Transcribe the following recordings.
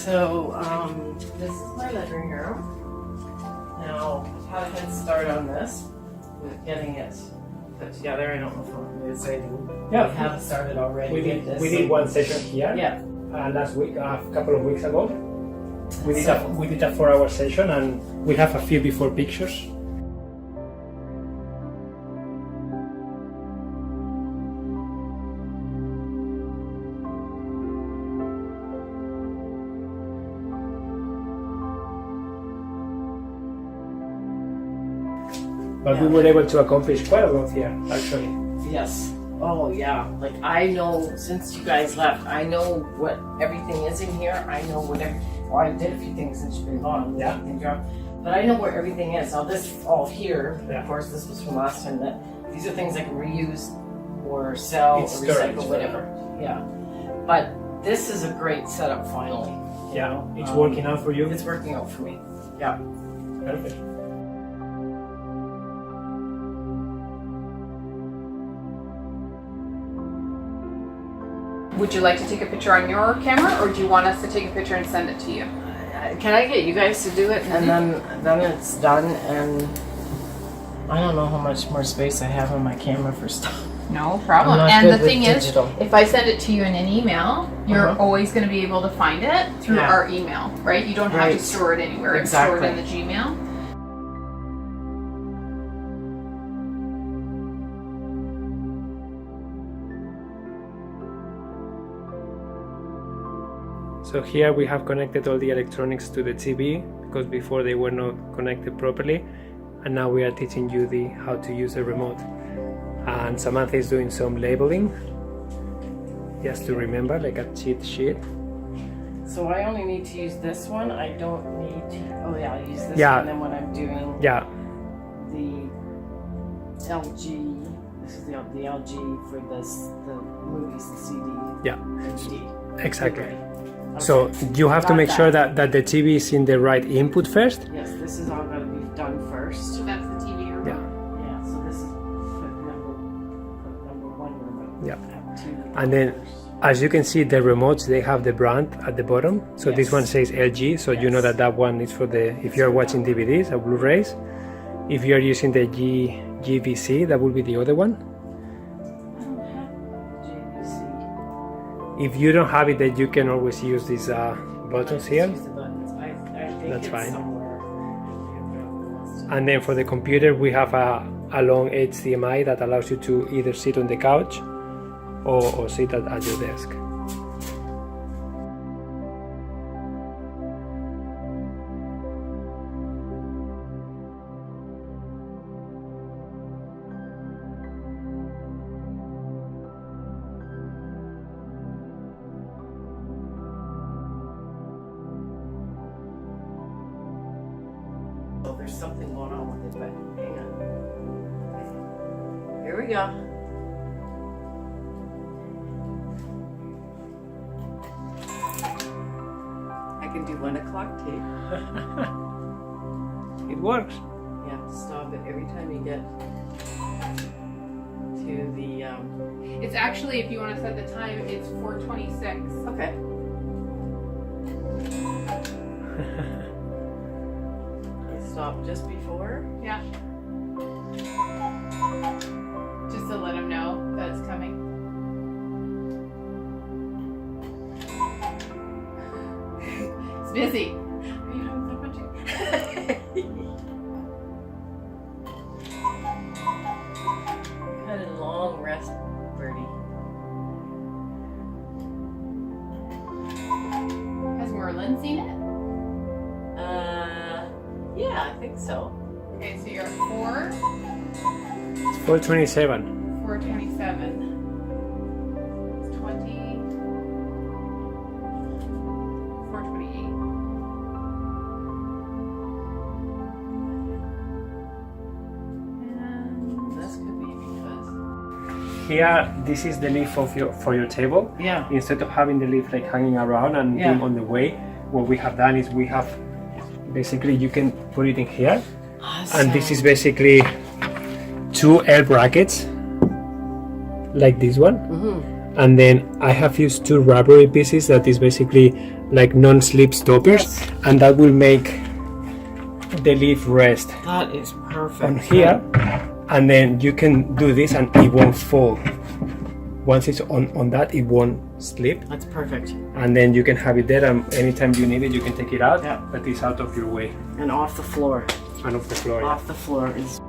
So, this is my living room. Now, I've had a head start on this with getting it put together. I don't know if I'm exciting. Yeah. We have started already. We did one session here. Yeah. Last week, a couple of weeks ago. We did a 4-hour session, and we have a few before pictures. But we were able to accomplish quite a lot here, actually. Yes. Oh, yeah. Like, I know, since you guys left, I know what everything is in here. I know whatever. Well, I did a few things since you've been gone. Yeah. But I know where everything is. Now, this all here, Yeah. of course, this was from last time. That these are things I can reuse or sell It's or recycle, storage, whatever. Yeah. But this is a great setup, finally. You Yeah, know? it's working out for you. It's working out for me. Yeah. Perfect. Would you like to take a picture on your camera, or do you want us to take a picture and send it to you? Can I get you guys to do it, and then it's done? And I don't know how much more space I have on my camera for stuff. No problem. I'm not And good the with thing digital. is, if I send it to you in an email, you're Uh-huh. always going to be able to find it through Yeah. our email, right? You don't have Right. to store it anywhere. Exactly. It's stored in the Gmail. So here we have connected all the electronics to the TV, because before they were not connected properly, and now we are teaching Judie how to use the remote. And Samantha is doing some labeling, just to remember, like a cheat sheet. So I only need to use this one. I don't need to. Oh yeah, I'll use this Yeah. one. Then when I'm doing Yeah, the LG, this is the LG for the movies, the CD. Yeah. DVD. exactly. Okay. So you have to Got make that. sure that the TV is in the right input first. Yes, this is all got to be done first. So that's the TV remote. Yeah. Yeah. So this is put number one remote. Yeah. I have two And then, first. as you can see, the remotes, they have the brand at the bottom. So this Yes. one says LG, so you know Yes. that one is for the, if you're watching DVDs or Blu-rays. If you're using the GVC, that will be the other one. I don't have JVC. If you don't have it, then you can always use these buttons here. Use the buttons. I think That's it's fine. somewhere. And then for the computer, we have a long HDMI that allows you to either sit on the couch or sit at your desk. So there's something going on with it, but hang on. Here we go. I can do 1 o'clock tape. It works. You have to stop it every time you get to the. It's actually, if you want to set the time, it's 4:26. Okay. Stop just before. Yeah. Just to let them know that it's coming. It's busy. Are you having fun punching? Had a long rest, Birdie. Has Merlin seen it? Yeah, I think so. Okay, so you're at 4, It's 4:27. 4:27. It's 20. 4:28. And This could be because. Here, this is the leaf for your table. Yeah. Instead of having the leaf like hanging around and Yeah. being on the way, what we have done is we have basically you can put it in here, and this is basically 2 L brackets like this one. Mm-hmm. And then I have used 2 rubbery pieces that is basically like non-slip stoppers, Yes. and that will make the leaf rest That is perfect. on here, and then you can do this and it won't fall. Once it's on that, it won't slip, That's perfect. and then you can have it there, and anytime you need it you can take it out, Yeah. but it's out of your way And off the floor. and off the floor. Off the floor is.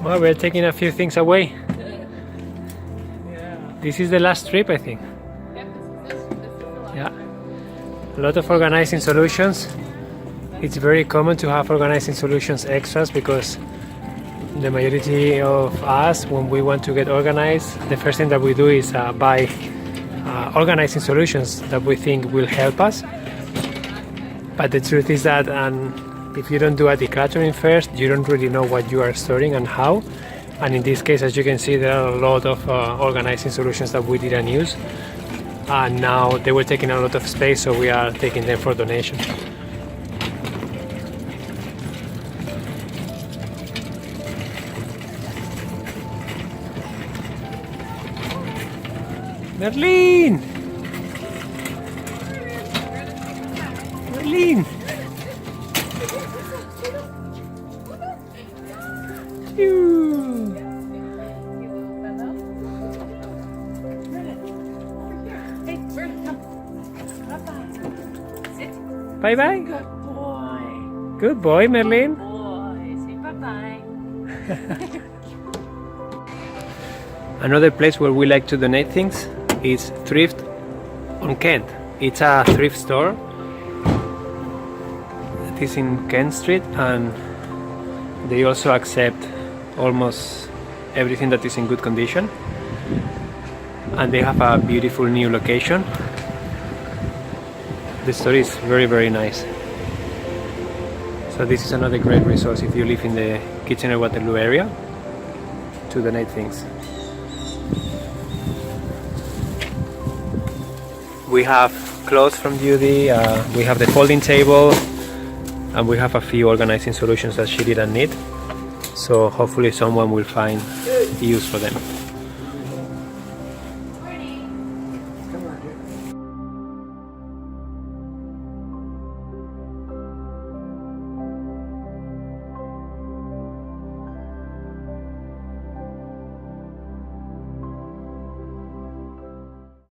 Well, we're taking a few things away. This is the last trip, I think. Yeah. A lot of organizing solutions. It's very common to have organizing solutions extras because the majority of us, when we want to get organized, the first thing that we do is buy organizing solutions that we think will help us. But the truth is that if you don't do a decluttering first, you don't really know what you are storing and how. And in this case, as you can see, there are a lot of organizing solutions that we didn't use. And now they were taking a lot of space, so we are taking them for donation. Merlin! Merlin! Phew. Bye bye. Good boy. Good boy, Merlin. Boy, say bye-bye. Another place where we like to donate things is Thrift on Kent. It's a thrift store. It is in Kent Street, and they also accept almost everything that is in good condition. And they have a beautiful new location. The store is very, very nice. So this is another great resource if you live in the Kitchener-Waterloo area to donate things. We have clothes from Judie, we have the folding table, and we have a few organizing solutions that she didn't need. So hopefully someone will find use for them.